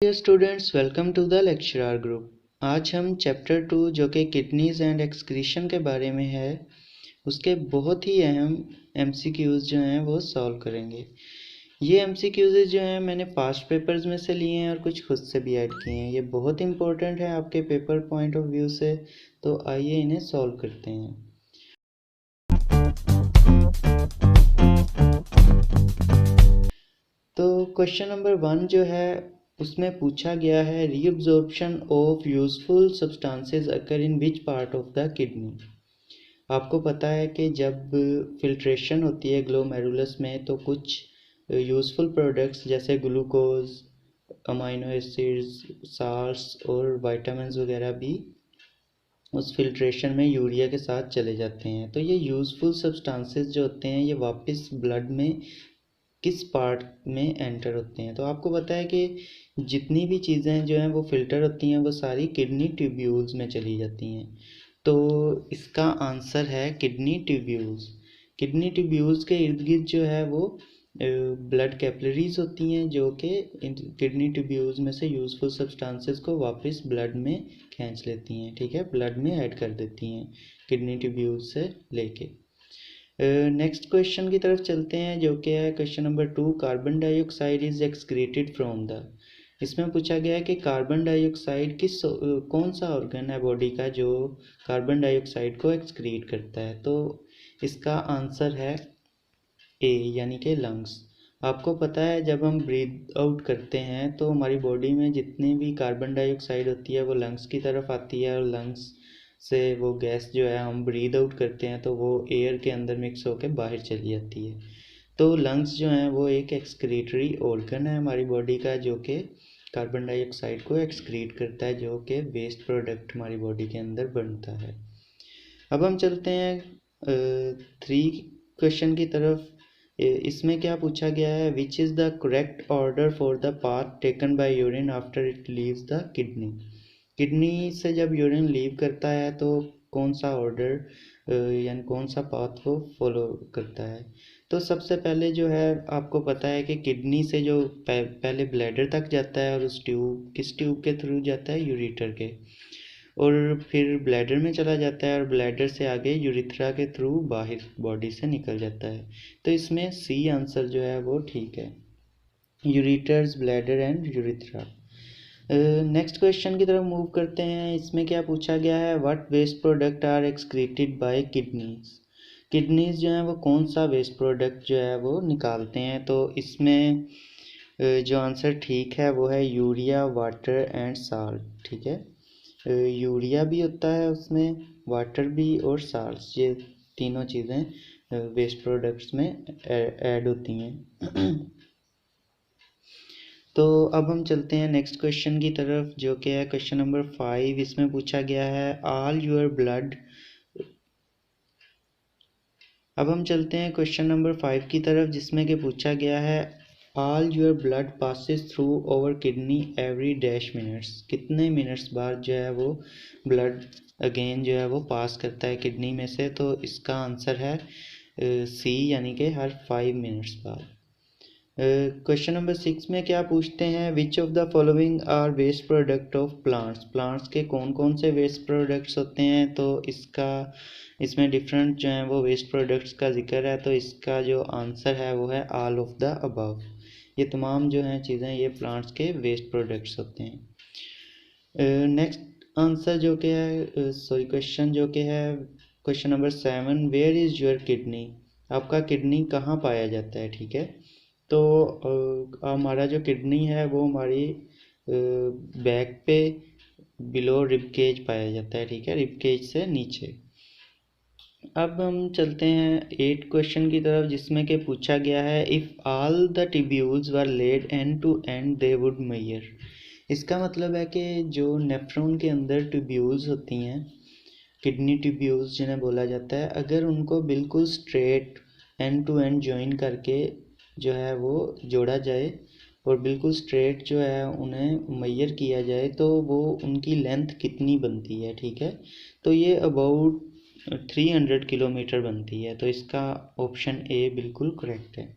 Dear students, welcome to the lecturer group. आज हम chapter 2 जो कि किडनीज एंड एक्सक्रीशन के बारे में है, उसके बहुत ही अहम एमसीक्यूज़ जो हैं वो सॉल्व करेंगे। ये एमसीक्यूज़ जो हैं मैंने पास्ट पेपर्स में से लिए हैं और कुछ खुद से भी ऐड किए हैं। ये बहुत इंपॉर्टेंट है आपके पेपर पॉइंट ऑफ व्यू से, तो आइए इन्हें सॉल्व करते हैं। तो क्वेश्चन नंबर 1 जो है उसमें पूछा गया है, reabsorption of useful substances occur in which part of the kidney. आपको पता है कि जब फिल्ट्रेशन होती है ग्लोमेरुलस में तो कुछ यूजफुल प्रोडक्ट्स जैसे ग्लूकोज, अमाइनो एसिड्स, साल्ट्स और विटामिन्स वगैरह भी उस फिल्ट्रेशन में यूरिया के साथ चले जाते हैं। तो ये यूजफुल सब्सटेंसेस जो होते हैं ये वापस ब्लड में किस पार्ट में एंटर होते हैं। तो आपको पता है कि जितनी भी चीज़ें जो हैं वो फिल्टर होती हैं वो सारी किडनी ट्यूब्यूल्स में चली जाती हैं। तो इसका आंसर है किडनी ट्यूब्यूल्स। किडनी ट्यूब्यूल्स के इर्द गिर्द जो है वो ब्लड कैपिलरीज होती हैं जो कि किडनी ट्यूब्यूल्स में से यूजफुल सब्सटेंसेस को वापस ब्लड में खींच लेती हैं, ठीक है, ब्लड में ऐड कर देती हैं किडनी ट्यूब्यूल्स से लेके। नेक्स्ट क्वेश्चन की तरफ चलते हैं जो कि है question number 2, carbon dioxide is excreted from the. इसमें पूछा गया है कि कार्बन डाइऑक्साइड कौन सा ऑर्गन है बॉडी का जो कार्बन डाइऑक्साइड को एक्सक्रीट करता है। तो इसका आंसर है ए यानी कि लंग्स। आपको पता है जब हम ब्रीथ आउट करते हैं तो हमारी बॉडी में जितनी भी कार्बन डाइऑक्साइड होती है वो लंग्स की तरफ आती है और लंग्स से वो गैस जो है हम ब्रीद आउट करते हैं तो वो एयर के अंदर मिक्स होकर बाहर चली जाती है। तो लंग्स जो हैं वो एक एक्सक्रीटरी ऑर्गन है हमारी बॉडी का जो कि कार्बन डाइऑक्साइड को एक्सक्रीट करता है, जो कि वेस्ट प्रोडक्ट हमारी बॉडी के अंदर बनता है। अब हम चलते हैं 3 क्वेश्चन की तरफ। इसमें क्या पूछा गया है, which is the correct order for the path taken by urine after it leaves the kidney. Kidney से जब यूरिन लीव करता है तो कौन सा ऑर्डर यानी कौन सा पाथ को फॉलो करता है। तो सबसे पहले जो है आपको पता है कि किडनी से जो पहले ब्लैडर तक जाता है और उस किस ट्यूब के थ्रू जाता है, यूरिटर के, और फिर ब्लैडर में चला जाता है और ब्लैडर से आगे यूरिथ्रा के थ्रू बाहर बॉडी से निकल जाता है। तो इसमें सी आंसर जो है वो ठीक है, ureters, bladder and urethra. Next question की तरफ मूव करते हैं। इसमें क्या पूछा गया है, what waste product are excreted by kidneys. Kidneys जो है वो कौन सा वेस्ट प्रोडक्ट जो है वो निकालते हैं। तो इसमें जो आंसर ठीक है वो है यूरिया, वाटर एंड साल्ट, ठीक है। यूरिया भी होता है उसमें, वाटर भी और साल्ट, ये तीनों चीज़ें वेस्ट प्रोडक्ट्स में ऐड होती हैं। तो अब हम चलते हैं नेक्स्ट क्वेश्चन की तरफ जो कि है क्वेश्चन नंबर 5। इसमें पूछा गया है ऑल योर ब्लड। अब हम चलते हैं क्वेश्चन नंबर 5 की तरफ जिसमें कि पूछा गया है all your blood passes through over kidney every dash minutes. कितने मिनट्स बाद जो है वो ब्लड अगेन जो है वो पास करता है किडनी में से। तो इसका आंसर है सी यानी कि हर 5 मिनट्स बाद। क्वेश्चन नंबर 6 में क्या पूछते हैं, which of the following are waste product of plants. Plants के कौन कौन से वेस्ट प्रोडक्ट्स होते हैं। तो इसमें डिफरेंट जो हैं वो वेस्ट प्रोडक्ट्स का जिक्र है। तो इसका जो आंसर है वो है ऑल ऑफ द अबव। ये तमाम जो हैं चीज़ें ये प्लांट्स के वेस्ट प्रोडक्ट्स होते हैं। नेक्स्ट आंसर जो कि है क्वेश्चन जो कि है question number 7, where is your kidney. आपका किडनी कहाँ पाया जाता है, ठीक है। तो हमारा जो किडनी है वो हमारी बैक पे बिलो रिब केज पाया जाता है, ठीक है, रिब केज से नीचे। अब हम चलते हैं 8 क्वेश्चन की तरफ जिसमें कि पूछा गया है, if all the tubules were laid end to end they would measure. इसका मतलब है कि जो नेफ्रॉन के अंदर ट्यूब्यूल्स होती हैं, किडनी ट्यूब्यूल्स जिन्हें बोला जाता है, अगर उनको बिल्कुल straight end to end join करके जो है वो जोड़ा जाए और बिल्कुल स्ट्रेट जो है उन्हें मेजर किया जाए तो वो उनकी लेंथ कितनी बनती है, ठीक है। तो ये अबाउट 300 किलोमीटर बनती है। तो इसका ऑप्शन ए बिल्कुल करेक्ट है।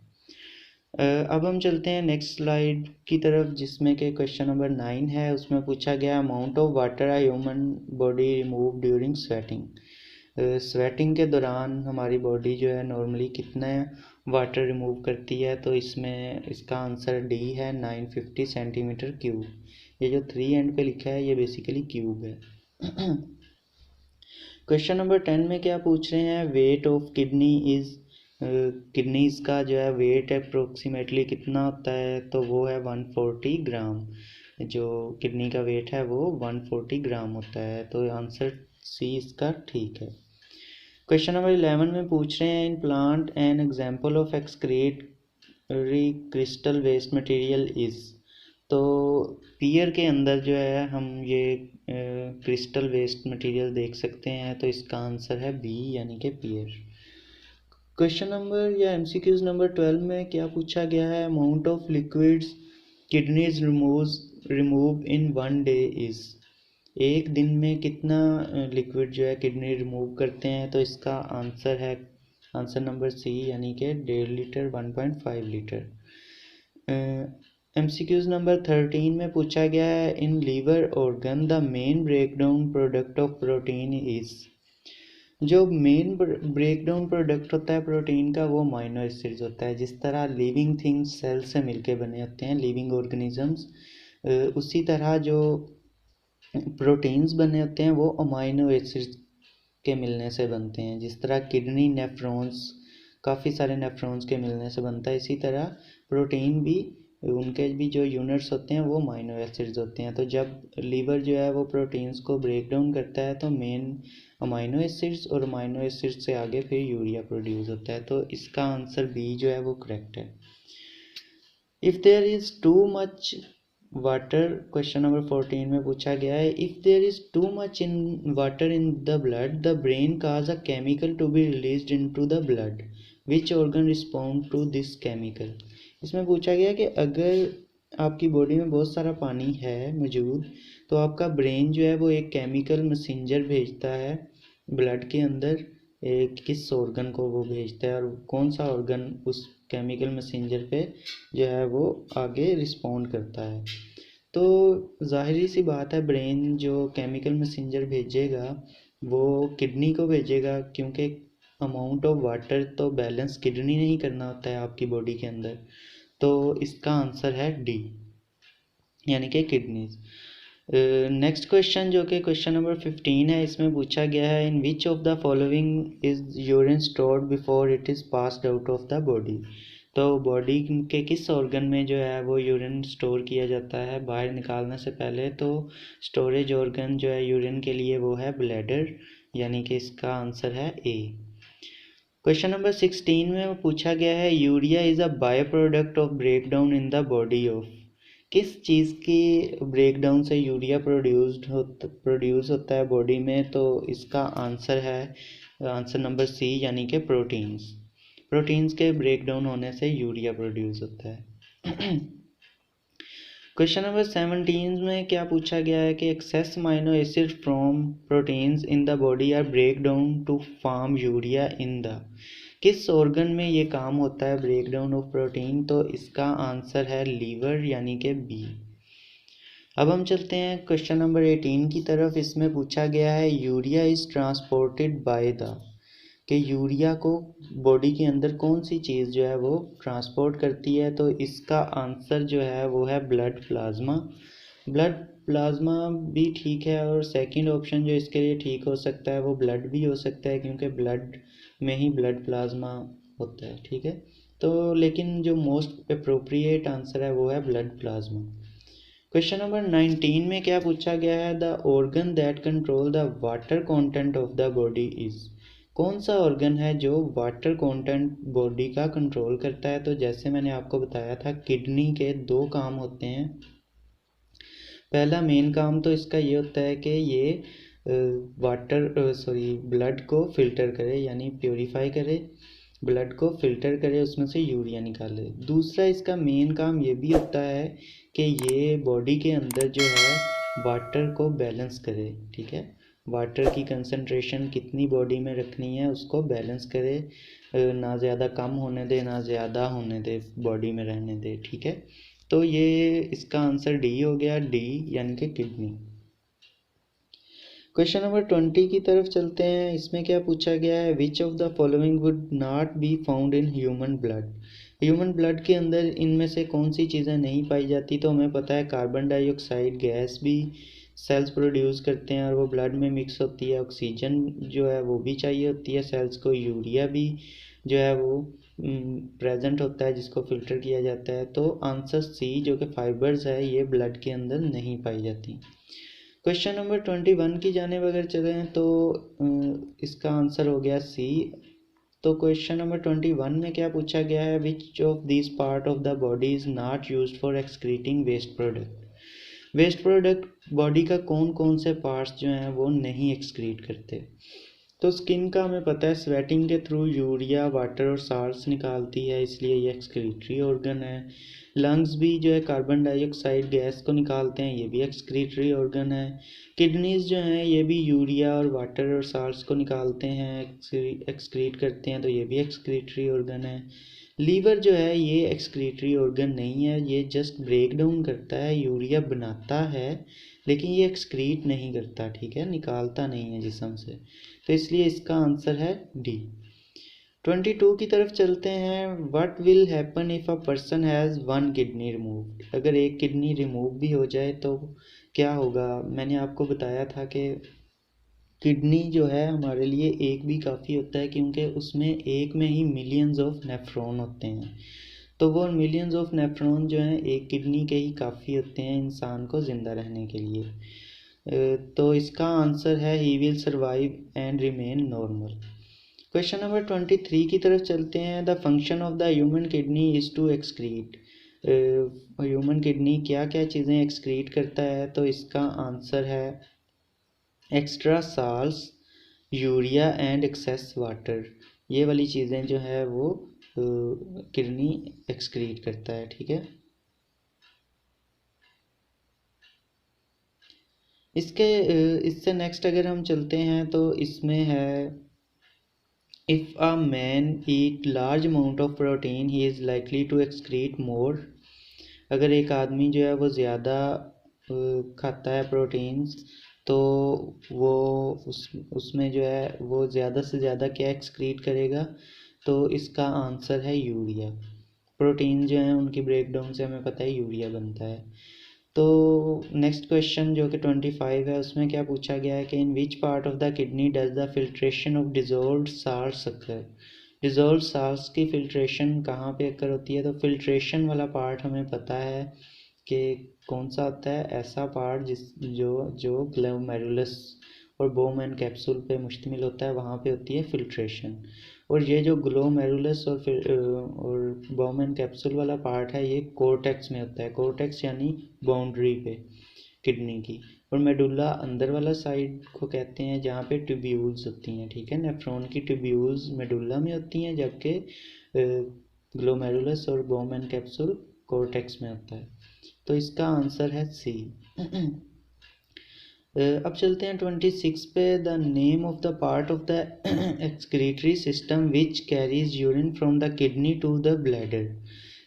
अब हम चलते हैं नेक्स्ट स्लाइड की तरफ, जिसमें कि क्वेश्चन नंबर 9 है। उसमें पूछा गया amount of water a human body remove during sweating. Sweating के दौरान हमारी बॉडी जो है नॉर्मली कितना वाटर रिमूव करती है, तो इसमें इसका आंसर डी है 950 सेंटीमीटर क्यूब। ये जो 3 एंड पे लिखा है ये बेसिकली क्यूब है। क्वेश्चन नंबर 10 में क्या पूछ रहे हैं, weight of kidney is, kidneys का जो है वेट अप्रोक्सीमेटली कितना होता है, तो वो है 140 ग्राम। जो किडनी का वेट है वो 140 ग्राम होता है, तो आंसर सी इसका ठीक है। क्वेश्चन नंबर 11 में पूछ रहे हैं, in plant an example of excretory crystal waste material is. तो पियर के अंदर जो है हम ये क्रिस्टल वेस्ट मटेरियल देख सकते हैं, तो इसका आंसर है बी यानी कि पियर। क्वेश्चन नंबर या एमसीक्यूज नंबर 12 में क्या पूछा गया है, amount of liquids kidneys remove in 1 day is. एक दिन में कितना लिक्विड जो है किडनी रिमूव करते हैं, तो इसका आंसर है आंसर नंबर सी यानी कि 1.5 लीटर 1.5 लीटर। एमसीक्यूज नंबर 13 में पूछा गया है, in liver organ the main breakdown product of protein is. जो मेन ब्रेकडाउन प्रोडक्ट होता है प्रोटीन का वो अमाइनो एसिड्स होता है। जिस तरह लिविंग थिंग्स सेल से मिलके बने होते हैं, लिविंग ऑर्गेनिजम्स, उसी तरह जो प्रोटीन्स बने होते हैं वो अमाइनो एसिड्स के मिलने से बनते हैं। जिस तरह किडनी नेफ्रॉन्स, काफ़ी सारे नेफ्रॉन्स के मिलने से बनता है, इसी तरह प्रोटीन भी, उनके भी जो यूनिट्स होते हैं वो अमाइनो एसिड्स होते हैं। तो जब लीवर जो है वो प्रोटीन्स को ब्रेक डाउन करता है तो मेन अमाइनो एसिड्स, और अमाइनो एसिड्स से आगे फिर यूरिया प्रोड्यूस होता है, तो इसका आंसर बी जो है वो करेक्ट है। If there is too much water, question number 14 में पूछा गया है, if there is too much in water in the blood the brain cause a chemical to be released into the blood, which organ respond to this chemical. इसमें पूछा गया कि अगर आपकी बॉडी में बहुत सारा पानी है मौजूद, तो आपका ब्रेन जो है वो एक केमिकल मैसेंजर भेजता है ब्लड के अंदर, एक किस ऑर्गन को वो भेजता है, और कौन सा ऑर्गन उस केमिकल मैसेंजर पे जो है वो आगे रिस्पॉन्ड करता है। तो ज़ाहिरी सी बात है, ब्रेन जो केमिकल मैसेंजर भेजेगा वो किडनी को भेजेगा, क्योंकि अमाउंट ऑफ वाटर तो बैलेंस किडनी नहीं करना होता है आपकी बॉडी के अंदर। तो इसका आंसर है डी यानी कि किडनीज। नेक्स्ट क्वेश्चन जो कि क्वेश्चन नंबर 15 है, इसमें पूछा गया है, in which of the following is urine stored before it is passed out of the body. तो बॉडी के किस ऑर्गन में जो है वो यूरिन स्टोर किया जाता है बाहर निकालने से पहले, तो स्टोरेज ऑर्गन जो है यूरिन के लिए वो है ब्लैडर, यानी कि इसका आंसर है ए। क्वेश्चन नंबर 16 में पूछा गया है, urea is a by product of break down in the body of. किस चीज़ की ब्रेक डाउन से यूरिया प्रोड्यूस होता है बॉडी में, तो इसका आंसर है आंसर नंबर सी यानी कि प्रोटीन्स के ब्रेक डाउन होने से यूरिया प्रोड्यूस होता है। क्वेश्चन नंबर 17 में क्या पूछा गया है कि excess amino acid from proteins in the body are break down to form urea in the. किस ऑर्गन में ये काम होता है ब्रेक डाउन ऑफ प्रोटीन, तो इसका आंसर है लीवर यानी कि बी। अब हम चलते हैं क्वेश्चन नंबर 18 की तरफ। इसमें पूछा गया है, urea is transported by the, कि यूरिया को बॉडी के अंदर कौन सी चीज़ जो है वो ट्रांसपोर्ट करती है, तो इसका आंसर जो है वो है ब्लड प्लाज्मा। ब्लड प्लाज्मा भी ठीक है, और सेकंड ऑप्शन जो इसके लिए ठीक हो सकता है वो ब्लड भी हो सकता है, क्योंकि ब्लड में ही ब्लड प्लाज्मा होता है, ठीक है। तो लेकिन जो मोस्ट अप्रोप्रिएट आंसर है वो है ब्लड प्लाज्मा। क्वेश्चन नंबर 19 में क्या पूछा गया है, the organ that control the water content of the body is. कौन सा ऑर्गन है जो वाटर कंटेंट बॉडी का कंट्रोल करता है, तो जैसे मैंने आपको बताया था किडनी के 2 काम होते हैं। पहला मेन काम तो इसका ये होता है कि ये ब्लड को फिल्टर करे, यानी प्योरीफाई करे, ब्लड को फिल्टर करे, उसमें से यूरिया निकाले। दूसरा इसका मेन काम ये भी होता है कि ये बॉडी के अंदर जो है वाटर को बैलेंस करे, ठीक है, वाटर की कंसंट्रेशन कितनी बॉडी में रखनी है उसको बैलेंस करे, ना ज़्यादा कम होने दे ना ज़्यादा होने दे, बॉडी में रहने दे, ठीक है। तो ये इसका आंसर डी हो गया, डी यानी कि किडनी। क्वेश्चन नंबर 20 की तरफ चलते हैं। इसमें क्या पूछा गया है, which of the following would not be found in human blood. Human blood के अंदर इनमें से कौन सी चीज़ें नहीं पाई जाती, तो हमें पता है कार्बन डाइऑक्साइड गैस भी सेल्स प्रोड्यूस करते हैं और वो ब्लड में मिक्स होती है। ऑक्सीजन जो है वो भी चाहिए होती है सेल्स को। यूरिया भी जो है वो प्रेजेंट होता है जिसको फिल्टर किया जाता है। तो आंसर सी जो कि फाइबर्स है ये ब्लड के अंदर नहीं पाई जाती। क्वेश्चन नंबर 21 की जानेब अगर चलें तो इसका आंसर हो गया सी। तो क्वेश्चन नंबर 21 में क्या पूछा गया है, which of this part of the body is not used for excreting waste product. Waste product body का कौन कौन से पार्ट्स जो हैं वो नहीं एक्सक्रीट करते। तो स्किन का हमें पता है स्वेटिंग के थ्रू यूरिया वाटर और साल्ट्स निकालती है, इसलिए ये एक्सक्रीटरी ऑर्गन है। लंग्स भी जो है कार्बन डाइऑक्साइड गैस को निकालते हैं, ये भी एक्सक्रीटरी ऑर्गन है। किडनीज जो हैं ये भी यूरिया और वाटर और साल्ट्स को निकालते हैं, एक्सक्रीट करते हैं, तो ये भी एक्सक्रीटरी ऑर्गन है। लीवर जो है ये एक्सक्रीटरी ऑर्गन नहीं है, ये जस्ट ब्रेक डाउन करता है, यूरिया बनाता है लेकिन ये एक्सक्रीट नहीं करता, ठीक है, निकालता नहीं है जिस्म से। तो इसलिए इसका आंसर है डी। 22 की तरफ चलते हैं। What will happen if a person has one kidney removed. अगर एक किडनी रिमूव भी हो जाए तो क्या होगा। मैंने आपको बताया था कि किडनी जो है हमारे लिए एक भी काफ़ी होता है, क्योंकि उसमें एक में ही मिलियंस ऑफ नेफ्रॉन होते हैं। तो वो मिलियंस ऑफ नेफ्रॉन जो हैं एक किडनी के ही काफ़ी होते हैं इंसान को ज़िंदा रहने के लिए। तो इसका आंसर है he will survive and remain normal. Question number 23 की तरफ चलते हैं। The function of the human kidney is to excrete. Human kidney क्या क्या चीज़ें एक्सक्रीट करता है, तो इसका आंसर है extra salts, urea and excess water. ये वाली चीज़ें जो है वो किडनी एक्सक्रीट करता है, ठीक है। इससे नेक्स्ट अगर हम चलते हैं तो इसमें है if a man eat large amount of protein he is likely to excrete more. अगर एक आदमी जो है वो ज़्यादा खाता है प्रोटीन्स तो वो उसमें जो है वो ज़्यादा से ज़्यादा क्या एक्सक्रीट करेगा, तो इसका आंसर है यूरिया। प्रोटीन जो हैं उनकी ब्रेकडाउन से हमें पता है यूरिया बनता है। तो नेक्स्ट क्वेश्चन जो कि 25 है उसमें क्या पूछा गया है कि in which part of the kidney does the filtration of dissolved salts occur. Dissolved salts की फिल्ट्रेशन कहाँ पे अकर होती है, तो फिल्ट्रेशन वाला पार्ट हमें पता है कि कौन सा होता है, ऐसा पार्ट जो ग्लोमेरुलस और बोम कैप्सूल पे मुश्तमिल होता है, वहाँ पे होती है फिल्ट्रेशन। और ये जो ग्लोमेरुलस और बोम कैप्सूल वाला पार्ट है ये कोर्टेक्स में होता है। कोर्टेक्स यानी बाउंड्री पे किडनी की। और मेडुला अंदर वाला साइड को कहते हैं जहाँ पे ट्यूब्यूल्स होती हैं, ठीक है। नेफ्रॉन की ट्यूब्यूल्स मेडुला में होती हैं जबकि ग्लोमेरुलस और बोम कैप्सूल कोर्टेक्स में होता है। तो इसका आंसर है सी। अब चलते हैं 26 पे। The name of the part of the excretory system which carries urine from the kidney to the bladder.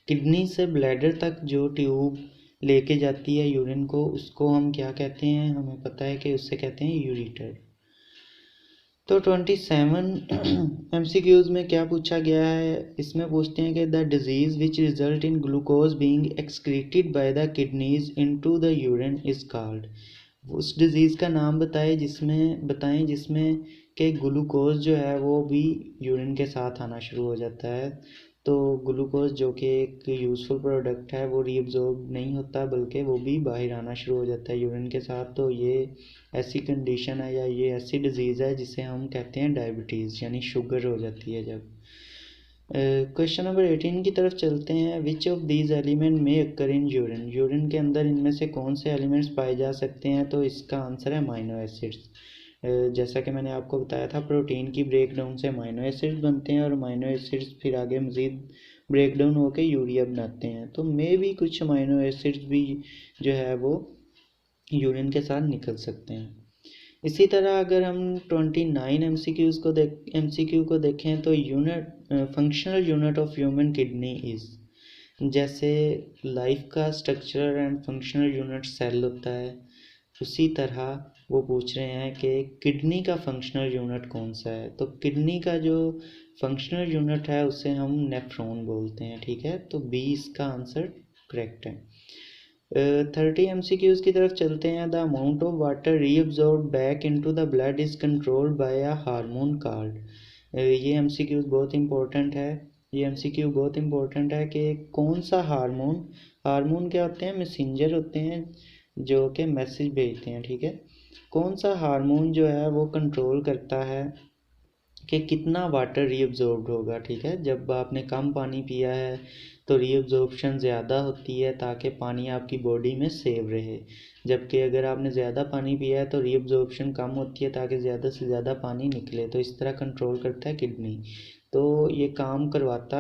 Kidney से ब्लैडर तक जो ट्यूब लेके जाती है यूरिन को, उसको हम क्या कहते हैं, हमें पता है कि उससे कहते हैं यूरिटर। तो 27 MCQs में क्या पूछा गया है, इसमें पूछते हैं कि the disease which result in glucose being excreted by the kidneys into the urine is called. उस डिज़ीज़ का नाम बताएं जिसमें कि ग्लूकोज जो है वो भी यूरिन के साथ आना शुरू हो जाता है। तो ग्लूकोज जो कि एक यूज़फुल प्रोडक्ट है वो रीअब्जॉर्ब नहीं होता बल्कि वो भी बाहर आना शुरू हो जाता है यूरिन के साथ। तो ये ऐसी कंडीशन है या ये ऐसी डिज़ीज़ है जिसे हम कहते हैं डायबिटीज़, यानी शुगर हो जाती है जब। क्वेश्चन नंबर 18 की तरफ चलते हैं। विच ऑफ दीज एलिमेंट में अकर इन यूरिन। यूरिन के अंदर इनमें से कौन से एलिमेंट्स पाए जा सकते हैं, तो इसका आंसर है अमाइनो एसिड्स। जैसा कि मैंने आपको बताया था प्रोटीन की ब्रेकडाउन से अमाइनो एसिड्स बनते हैं और अमाइनो एसिड्स फिर आगे मज़ीद ब्रेकडाउन होकर यूरिया बनाते हैं। तो मे भी कुछ अमाइनो एसिड्स भी जो है वो यूरिन के साथ निकल सकते हैं। इसी तरह अगर हम 29 MCQ को देखें तो functional unit of human kidney is, जैसे लाइफ का structural and functional unit cell होता है, उसी तरह वो पूछ रहे हैं कि किडनी का फंक्शनल यूनिट कौन सा है। तो किडनी का जो फंक्शनल यूनिट है उसे हम नेफ्रॉन बोलते हैं, ठीक है। तो बी इसका आंसर करेक्ट है। 30 MCQs की तरफ चलते हैं। The amount of water reabsorb back into the blood is controlled by a hormone called. ये MCQs बहुत इंपॉर्टेंट है। ये MCQ बहुत इंपॉर्टेंट है कि कौन सा हार्मोन क्या होते हैं, मैसेंजर होते हैं जो कि मैसेज भेजते हैं, ठीक है। कौन सा हार्मोन जो है वो कंट्रोल करता है कि कितना वाटर रीअब्जॉर्ब्ड होगा, ठीक है। जब आपने कम पानी पिया है तो रीअब्जॉर्प्शन ज़्यादा होती है ताकि पानी आपकी बॉडी में सेव रहे, जबकि अगर आपने ज़्यादा पानी पिया है तो रीअब्जॉर्प्शन कम होती है ताकि ज़्यादा से ज़्यादा पानी निकले। तो इस तरह कंट्रोल करता है किडनी। तो ये काम करवाता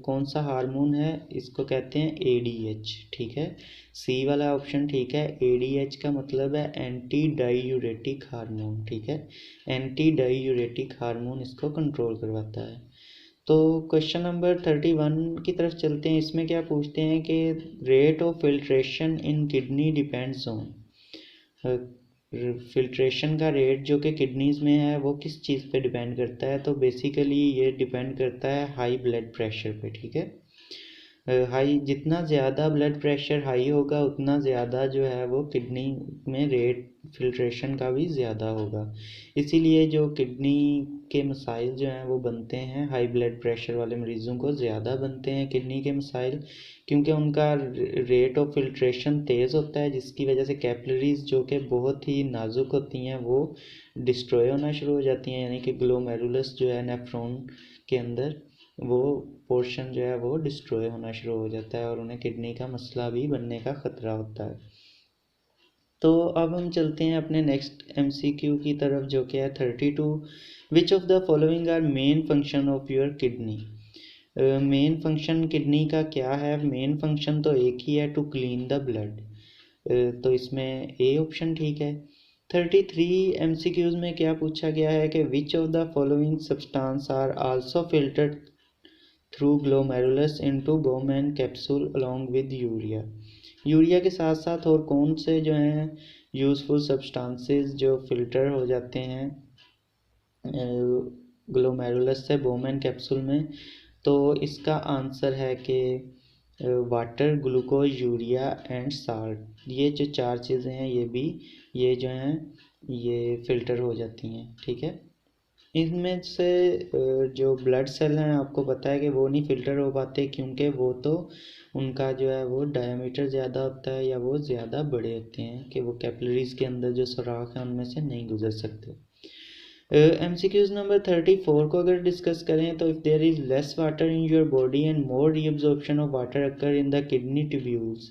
कौन सा हार्मोन है, इसको कहते हैं ADH, ठीक है। सी वाला ऑप्शन ठीक है। ADH का मतलब है एंटी डाईयूरेटिक हार्मोन, ठीक है। एंटी डाईयूरेटिक हार्मोन इसको कंट्रोल करवाता है। तो क्वेश्चन नंबर 31 की तरफ चलते हैं। इसमें क्या पूछते हैं कि rate of filtration in kidney depends on, filtration का रेट जो कि किडनीज में है वो किस चीज़ पे डिपेंड करता है। तो बेसिकली ये डिपेंड करता है हाई ब्लड प्रेशर पे, ठीक है। हाई, जितना ज़्यादा ब्लड प्रेशर हाई होगा उतना ज़्यादा जो है वो किडनी में रेट फिल्ट्रेशन का भी ज़्यादा होगा। इसीलिए जो किडनी के मसाइल जो हैं वो बनते हैं, हाई ब्लड प्रेशर वाले मरीज़ों को ज़्यादा बनते हैं किडनी के मसाइल, क्योंकि उनका रेट ऑफ फिल्ट्रेशन तेज़ होता है, जिसकी वजह से कैपिलरीज जो कि बहुत ही नाजुक होती हैं वो डिस्ट्रॉय होना शुरू हो जाती हैं, यानी कि ग्लोमेरुलस जो है नेफ्रॉन के अंदर वो पोर्शन जो है वो डिस्ट्रॉय होना शुरू हो जाता है और उन्हें किडनी का मसला भी बनने का ख़तरा होता है। तो अब हम चलते हैं अपने नेक्स्ट MCQ की तरफ जो कि है 32। Which of the following are main function of your kidney. Main function kidney का क्या है। मेन फंक्शन तो एक ही है, टू क्लीन द ब्लड। तो इसमें ए ऑप्शन ठीक है। 33 MCQs में क्या पूछा गया है कि which of the following substance are also filtered through glomerulus into Bowman capsule along with urea. Urea के साथ साथ और कौन से जो हैं यूज़फुल सब्सटेंसेस जो फिल्टर हो जाते हैं ग्लोमेरुलस से बोमेन कैप्सूल में। तो इसका आंसर है कि water, glucose, urea and salt. ये जो चार चीज़ें हैं ये जो हैं ये फिल्टर हो जाती हैं, ठीक है। इनमें से जो ब्लड सेल हैं आपको पता है कि वो नहीं फ़िल्टर हो पाते, क्योंकि वो तो उनका जो है वो डायमीटर ज़्यादा होता है या वो ज़्यादा बड़े होते हैं कि वो कैपिलरीज के अंदर जो सुराख हैं उनमें से नहीं गुजर सकते। MCQs नंबर 34 को अगर डिस्कस करें तो if there is less water in your body and more reabsorption of water occur in the kidney tubules.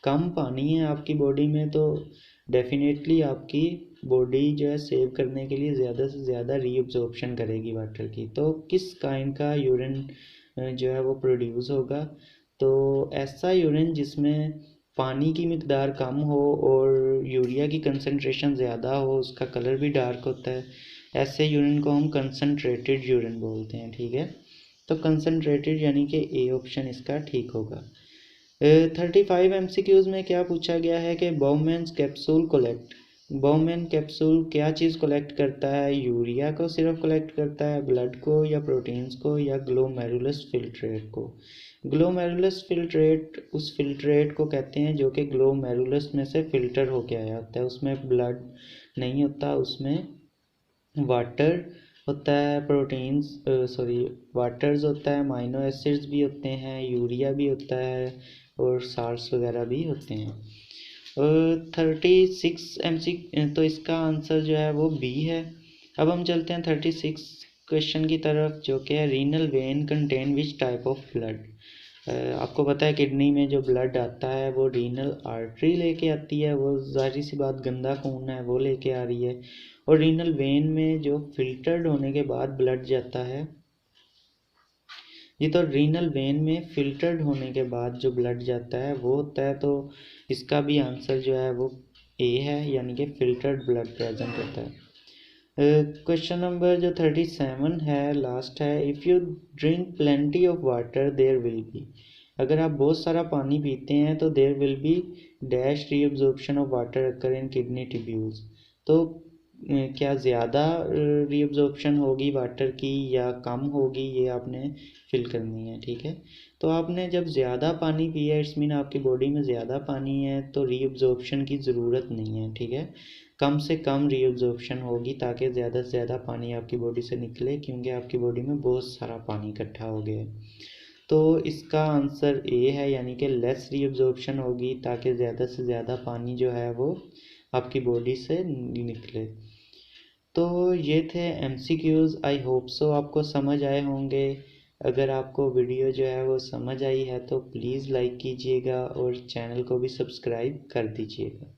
कम पानी है आपकी बॉडी में तो डेफिनेटली आपकी बॉडी जो है सेव करने के लिए ज़्यादा से ज़्यादा रीअब्जॉर्प्शन करेगी वाटर की। तो किस काइंड का यूरिन जो है वो प्रोड्यूस होगा। तो ऐसा यूरिन जिसमें पानी की मिकदार कम हो और यूरिया की कंसनट्रेशन ज़्यादा हो, उसका कलर भी डार्क होता है, ऐसे यूरिन को हम कंसनट्रेटेड यूरिन बोलते हैं, ठीक है। तो कंसनट्रेटेड यानी कि ए ऑप्शन इसका ठीक होगा। 35 MCQs में क्या पूछा गया है कि बाउमेन्स कैप्सूल कलेक्ट। बाउमेन कैप्सूल क्या चीज़ कलेक्ट करता है। यूरिया को सिर्फ कलेक्ट करता है, ब्लड को या प्रोटीन्स को या ग्लोमेरुलस फिल्ट्रेट को। ग्लोमेरुलस फिल्ट्रेट उस फिल्ट्रेट को कहते हैं जो कि ग्लोमेरुलस में से फिल्टर होके आया होता है, उसमें ब्लड नहीं होता, उसमें वाटर होता है, प्रोटीन्स वाटर्स होता है, अमाइनो एसिड्स भी होते हैं, यूरिया भी होता है और साल्ट्स वगैरह भी होते हैं। 36 MC, तो इसका आंसर जो है वो बी है। अब हम चलते हैं 36 क्वेश्चन की तरफ जो कि है renal vein contain which type of blood. आपको पता है किडनी में जो ब्लड आता है वो रीनल आर्टरी लेके आती है, वो जाहिर सी बात गंदा खून है वो लेके आ रही है। और रीनल वेन में जो फिल्टर्ड होने के बाद ब्लड जाता है, ये तो रीनल वेन में फिल्टर्ड होने के बाद जो ब्लड जाता है वो होता है। तो इसका भी आंसर जो है वो ए है, यानी कि फिल्टर्ड ब्लड प्रेजेंट होता है। क्वेश्चन नंबर जो 37 है, लास्ट है, if you drink plenty of water there will be, अगर आप बहुत सारा पानी पीते हैं तो there will be dash reabsorption of water occur in kidney tubules. तो क्या ज़्यादा रीअब्जॉर्प्शन होगी वाटर की या कम होगी, ये आपने फिल करनी है, ठीक है। तो आपने जब ज़्यादा पानी पिया, इट्स मीन आपकी बॉडी में ज़्यादा पानी है, तो रीअब्जॉर्प्शन की ज़रूरत नहीं है, ठीक है। कम से कम रीअब्जॉर्प्शन होगी ताकि ज़्यादा से ज़्यादा पानी आपकी बॉडी से निकले, क्योंकि आपकी बॉडी में बहुत सारा पानी इकट्ठा हो गया है। तो इसका आंसर ए है, यानी कि लेस रीअब्जॉर्प्शन होगी ताकि ज़्यादा से ज़्यादा पानी जो है वो आपकी बॉडी से निकले। तो ये थे MCQs। आई होप सो आपको समझ आए होंगे। अगर आपको वीडियो जो है वो समझ आई है तो प्लीज़ लाइक कीजिएगा और चैनल को भी सब्सक्राइब कर दीजिएगा।